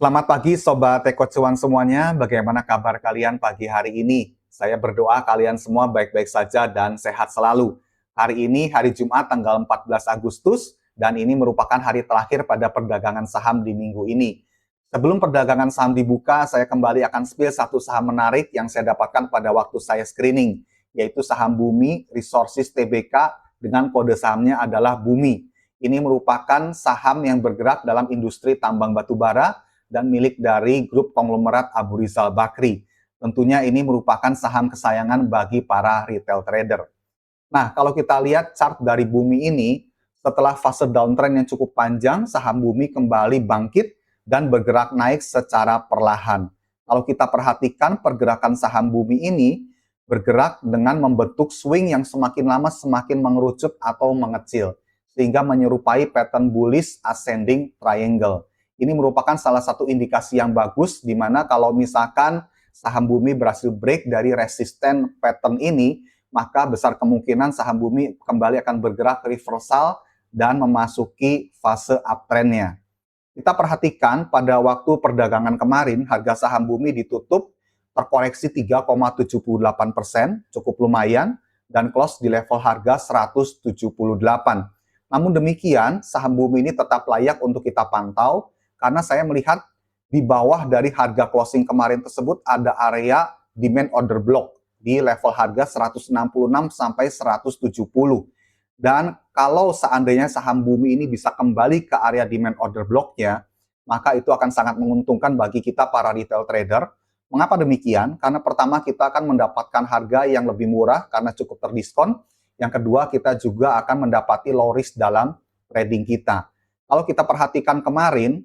Selamat pagi Sobat Teko Cuan semuanya, bagaimana kabar kalian pagi hari ini? Saya berdoa kalian semua baik-baik saja dan sehat selalu. Hari ini hari Jumat tanggal 14 Agustus dan ini merupakan hari terakhir pada perdagangan saham di minggu ini. Sebelum perdagangan saham dibuka, saya kembali akan spill satu saham menarik yang saya dapatkan pada waktu saya screening, yaitu saham Bumi Resources Tbk dengan kode sahamnya adalah Bumi. Ini merupakan saham yang bergerak dalam industri tambang batubara dan milik dari grup konglomerat Abu Rizal Bakri. Tentunya ini merupakan saham kesayangan bagi para retail trader. Nah, kalau kita lihat chart dari Bumi ini, setelah fase downtrend yang cukup panjang, saham Bumi kembali bangkit dan bergerak naik secara perlahan. Kalau kita perhatikan pergerakan saham Bumi ini bergerak dengan membentuk swing yang semakin lama semakin mengerucut atau mengecil, sehingga menyerupai pattern bullish ascending triangle. Ini merupakan salah satu indikasi yang bagus, di mana kalau misalkan saham Bumi berhasil break dari resisten pattern ini, maka besar kemungkinan saham Bumi kembali akan bergerak reversal dan memasuki fase uptrend-nya. Kita perhatikan pada waktu perdagangan kemarin, harga saham Bumi ditutup terkoreksi 3,78%, cukup lumayan, dan close di level harga 178. Namun demikian, saham Bumi ini tetap layak untuk kita pantau, karena saya melihat di bawah dari harga closing kemarin tersebut ada area demand order block di level harga 166 sampai 170. Dan kalau seandainya saham Bumi ini bisa kembali ke area demand order block-nya, maka itu akan sangat menguntungkan bagi kita para retail trader. Mengapa demikian? Karena pertama kita akan mendapatkan harga yang lebih murah karena cukup terdiskon. Yang kedua, kita juga akan mendapati low risk dalam trading kita. Kalau kita perhatikan kemarin,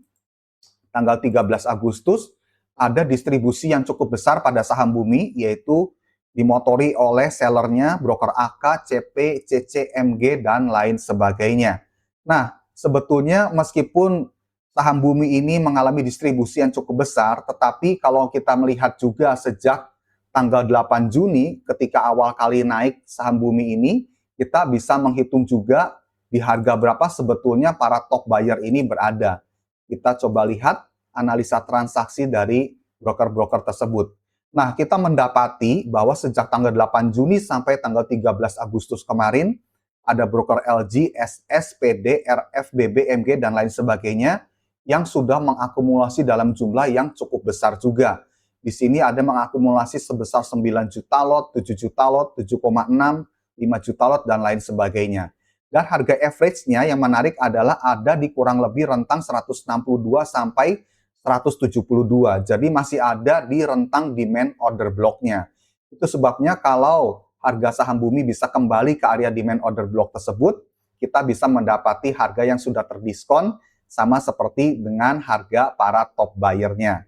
tanggal 13 Agustus, ada distribusi yang cukup besar pada saham Bumi, yaitu dimotori oleh sellernya broker AK, CP, CCMG, dan lain sebagainya. Nah, sebetulnya meskipun saham Bumi ini mengalami distribusi yang cukup besar, tetapi kalau kita melihat juga sejak tanggal 8 Juni, ketika awal kali naik saham Bumi ini, kita bisa menghitung juga di harga berapa sebetulnya para top buyer ini berada. Kita coba lihat analisa transaksi dari broker-broker tersebut. Nah, kita mendapati bahwa sejak tanggal 8 Juni sampai tanggal 13 Agustus kemarin, ada broker LG, SS, PD, RF, BBMG, dan lain sebagainya yang sudah mengakumulasi dalam jumlah yang cukup besar juga. Di sini ada mengakumulasi sebesar 9 juta lot, 7 juta lot, 7,6, 5 juta lot, dan lain sebagainya. Dan harga average-nya yang menarik adalah ada di kurang lebih rentang 162 sampai 172. Jadi masih ada di rentang demand order block-nya. Itu sebabnya kalau harga saham Bumi bisa kembali ke area demand order block tersebut, kita bisa mendapati harga yang sudah terdiskon sama seperti dengan harga para top buyer-nya.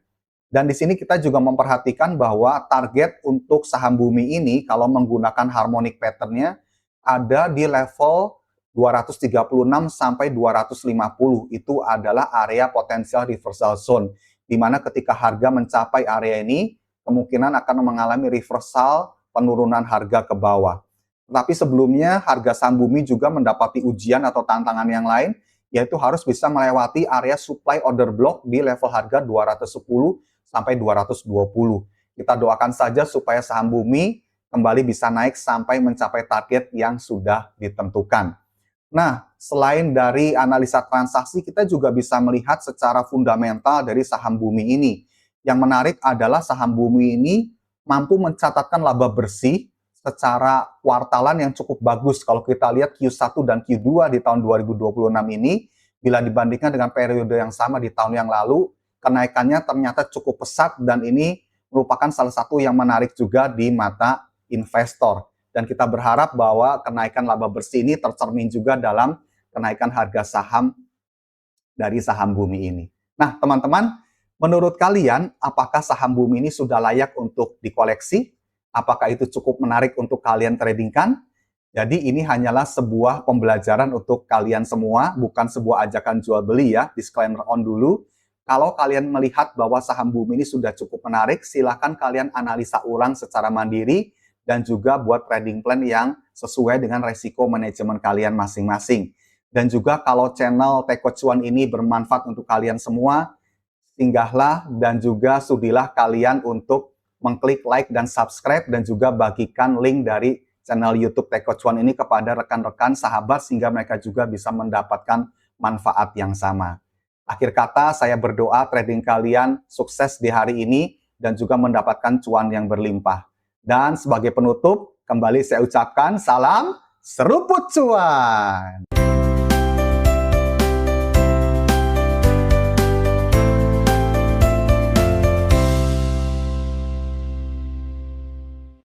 Dan di sini kita juga memperhatikan bahwa target untuk saham Bumi ini kalau menggunakan harmonic pattern-nya ada di level 236 sampai 250. Itu adalah area potensial reversal zone, di mana ketika harga mencapai area ini, kemungkinan akan mengalami reversal penurunan harga ke bawah. Tetapi sebelumnya harga saham Bumi juga mendapati ujian atau tantangan yang lain, yaitu harus bisa melewati area supply order block di level harga 210 sampai 220. Kita doakan saja supaya saham Bumi kembali bisa naik sampai mencapai target yang sudah ditentukan. Nah, selain dari analisa transaksi, kita juga bisa melihat secara fundamental dari saham Bumi ini. Yang menarik adalah saham Bumi ini mampu mencatatkan laba bersih secara kuartalan yang cukup bagus. Kalau kita lihat Q1 dan Q2 di tahun 2026 ini, bila dibandingkan dengan periode yang sama di tahun yang lalu, kenaikannya ternyata cukup pesat dan ini merupakan salah satu yang menarik juga di mata investor. Dan kita berharap bahwa kenaikan laba bersih ini tercermin juga dalam kenaikan harga saham dari saham Bumi ini. Nah, teman-teman, menurut kalian, apakah saham Bumi ini sudah layak untuk dikoleksi? Apakah itu cukup menarik untuk kalian tradingkan? Jadi ini hanyalah sebuah pembelajaran untuk kalian semua, bukan sebuah ajakan jual beli ya, disclaimer on dulu. Kalau kalian melihat bahwa saham Bumi ini sudah cukup menarik, silakan kalian analisa ulang secara mandiri, dan juga buat trading plan yang sesuai dengan resiko manajemen kalian masing-masing. Dan juga kalau channel Teko Cuan ini bermanfaat untuk kalian semua, singgahlah dan juga sudilah kalian untuk mengklik like dan subscribe dan juga bagikan link dari channel YouTube Tech Coach One ini kepada rekan-rekan sahabat sehingga mereka juga bisa mendapatkan manfaat yang sama. Akhir kata, saya berdoa trading kalian sukses di hari ini dan juga mendapatkan cuan yang berlimpah. Dan sebagai penutup, kembali saya ucapkan salam seruput cuan.